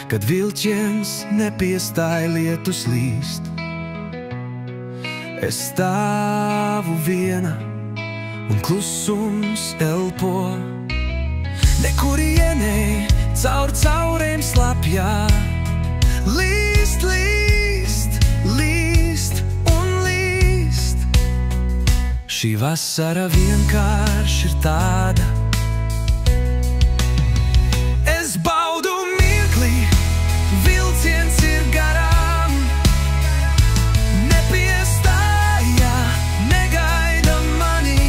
kad vilciens nepiestāj lietus līst. Es stāvu viena un klusums elpo, nekurienei caur caurēm slapjā. Līst, līst, līst un līst. Šī vasara vienkārši ir tāda. Es baudu mirkli, vilciens ir garām. Nepiestāja, negaida mani.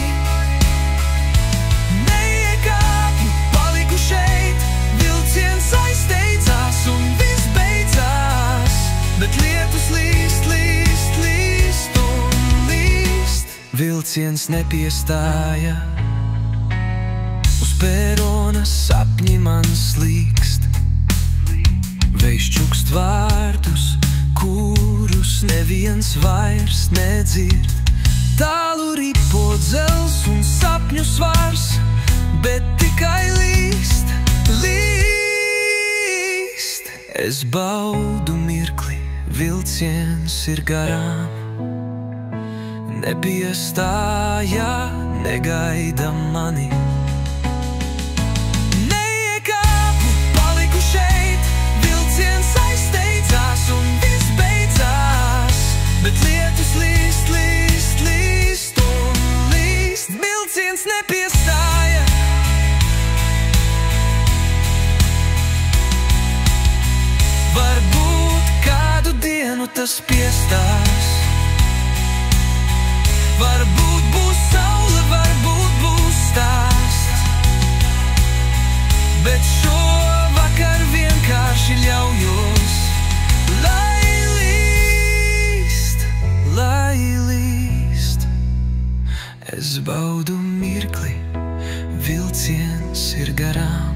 Neiekāpu, paliku šeit, vilciens aizsteidzās un viss beidzās. Bet lietus līst, līst, līst un līst. Vilciens nepiestāja. Uz perona sapņi man slīkst. Vējš čukst vārdus, kurus neviens vairs nedzird. Tālu ripo dzels un sapņu svars, bet tikai līst, līst. Es baudu mirkli, vilciens ir garām. Nepiestāja, negaida mani. Neiekāpu, paliku šeit, vilciens aizsteidzās un viss beidzās. Bet lietus līst, līst, līst un līst. Vilciens nepiestāja. Varbūt kādu dienu tas piestās. Varbūt būs saule, varbūt būs stāsts. Bet šovakar vienkārši ļaujos, lai līst, lai līst. Es baudu mirkli, vilciens ir garām.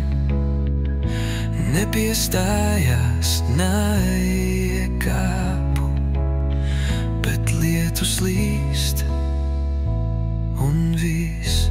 Nepiestājās, neiekāpu, bet lietus līst un viss